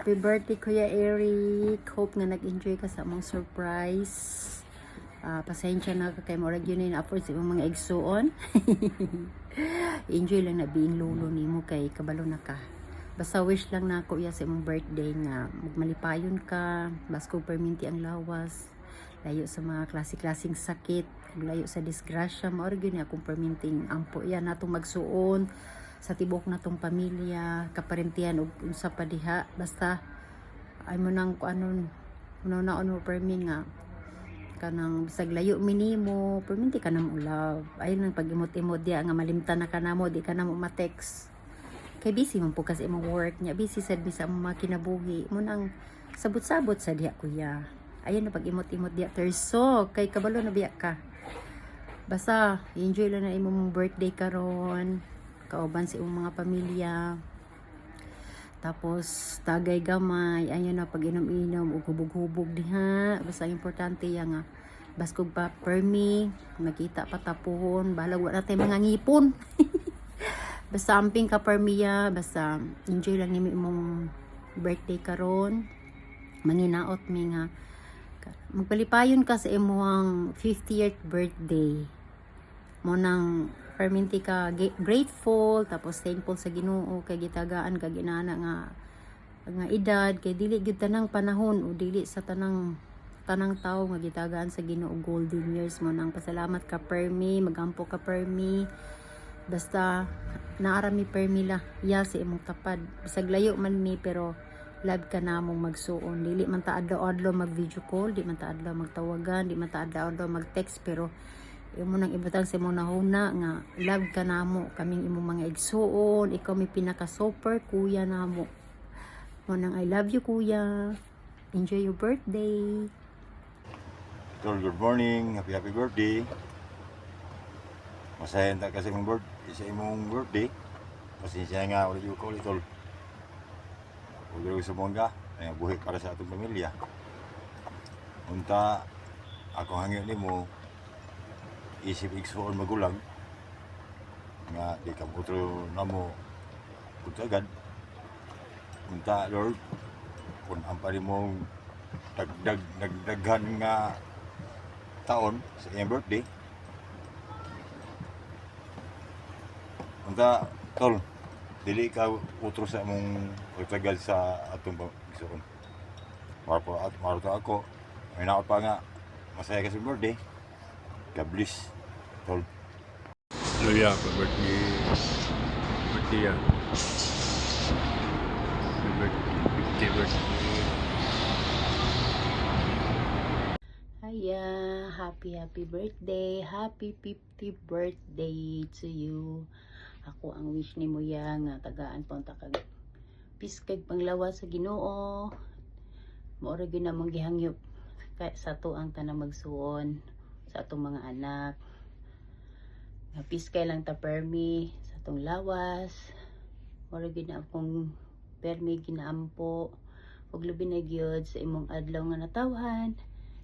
Happy birthday, Kuya Eric. Hope nga nag-enjoy ka sa among surprise. Pasensya na ka kay Morag yun na-afford sa imong mga igsuon. Enjoy lang na being lolo nimo kay kabalo na ka. Basta wish lang na ako iya sa imong birthday nga magmalipayon ka, basko perminti ang lawas, layo sa mga klase-klaseng sakit, layo sa disgrasya, maorag yun akong perminting ampo iya natong magsuon sa tibok natong pamilya, kaparentihan ug unsa pa diha, basta ay mo nang kuanon una-una mo permi nga kanang bisag layo minimo perminti ka nang ulaw ayun ang pag-imot-imot dia nga malimtan na kanamo di ka na mo ma-text kay busy man po kasi imong work nya, busy sad mi sa mga kinabuhi mo nang sabot-sabot sa diha kuya. Ayun na pag-imot-imot diha terso kay kabalo na biya ka. Basta enjoy lang na imong birthday karon, kauban sa imong mga pamilya. Tapos tagay gamay, ayun na pag-inom-inom ug hubog-hubog diha. Basta importante ya nga baskog pa permi, makita patapuhon, balag wala tay mga ngipon. Basta amping ka permiya, basta enjoy lang nimo imong birthday karon. Manginaot mi nga magpalipayon ka sa imong 50th birthday. Mo nang perminti ka grateful, tapos thankful sa Ginoo kay gitagaan ka ginana nga edad kay dili gyud tanang panahon o dili sa tanang tawo nga gitagaan sa Ginoo golden years. Mo nang pasalamat ka permi, magampo ka permi. Basta naarami permila ya sa imong tapad bisag layo man mi pero love ka namong magsuon, dili man ta adlaw-adlaw mag video call, di man ta adlaw magtawagan, di man ta adlaw-adlaw mag text, pero imo nang ibutang sa imong nahuna nga love ka namo kaming imong mga igsuon, ikaw may pinaka super kuya namo. Mo nang I love you kuya, enjoy your birthday. Good morning, happy birthday. Masayan ta kasi sa imong birthday. Pasensya nga ulit yung call itol. Ulit sa mongga, ay buhi para sa atong pamilya. Unta ako hangyo nimo isip igsuon magulang nga di ka putro namo agad. Unta Lord, kung ampari mong dagdagan nga taon sa iyong birthday. Unta tol, dili ka utro sa among pagtagal sa atong pagsuon. Maro ako, may naot pa nga masaya ka sa birthday. God bless tol. Hallelujah, birthday yan. Birthday. Hiya, happy birthday, happy 50th birthday to you. Ako ang wish ni mo ya nga tagaan pa ta kag piskag panglawas sa Ginoo. Maura gyud namong gihangyop kay sa to ang tanang magsuon sa atong mga anak. Nga piskay lang ta permi sa atong lawas. Maura gyud na akong permi ginaampo ug labi na gyud sa imong adlaw nga natawhan.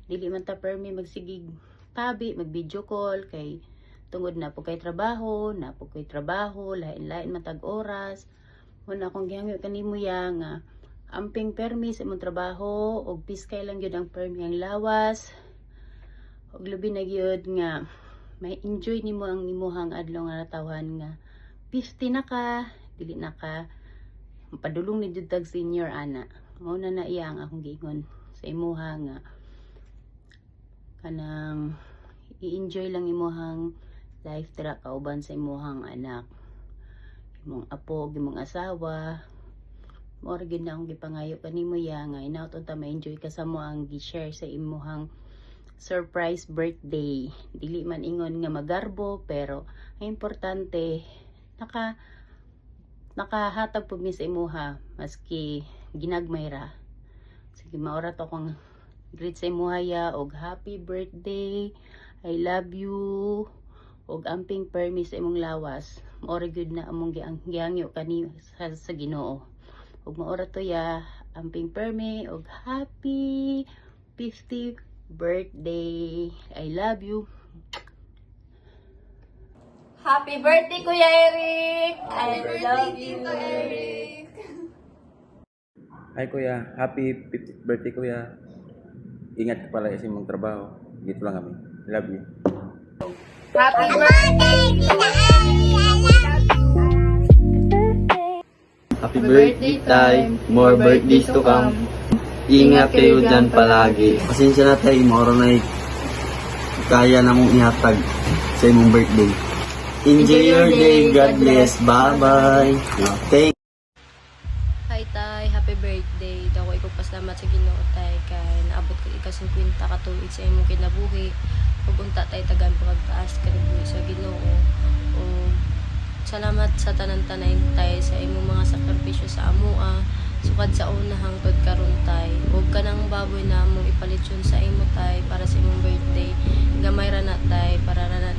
Dili man ta permi magsigig tabi, mag video call kay tungod na po kay trabaho, lain-lain matag oras. Muna akong gihangyo kanimo ya nga amping permi sa imong trabaho og piskay lang gyud ang permi ang lawas. Og labi na gyud nga may enjoy nimo ang imuhang adlaw nga natawhan nga 50 na ka, dili na ka padulong ni jud tag senior ana. Mao na iya ang akong giingon sa imuha nga kanang i-enjoy lang imuhang life tira kauban sa imuhang anak, imong apo, imong asawa. Mao ra gyud na akong gipangayo kanimo ya nga inaot unta ma-enjoy ka sa mo ang gi-share sa imuhang surprise birthday. Dili man ingon nga magarbo pero ang importante nakahatag pud mi sa imuha maski ginagmay ra. Sige maura to kong greet sa imuha ya og happy birthday, I love you. Og amping permi sa imong lawas, maora gyud na among gihangyo kani sa Ginoo. Og maora to ya amping permi og happy 50th birthday. I love you. Happy birthday, Kuya Eric! I love you! Tito Eric! Hi kuya, happy 50th birthday kuya. Ingat ka pala sa mong trabaho. Dito lang kami. Love you. Happy birthday! Happy birthday, Tay. More birthdays to come. Ingat kayo dyan palagi. Pasensya na, Tay. Moro na kaya na mong ihatag sa imong birthday. Enjoy your day. God bless. Bye-bye. Thank Hi Tay, happy birthday. Daw ko pasalamat sa Ginoo Tay kay naabot ko ika 50 ka tuig sa imong kinabuhi. Ug unta tay tagan pagtaas kanibuhi sa Ginoo. O salamat sa tanan-tanan tay sa imong mga sakripisyo sa amoa. Sukad sa una hangtod karon tay. Ug kanang baboy na mong ipalit yun sa imo tay para sa imong birthday. Gamay ra na tay para ra na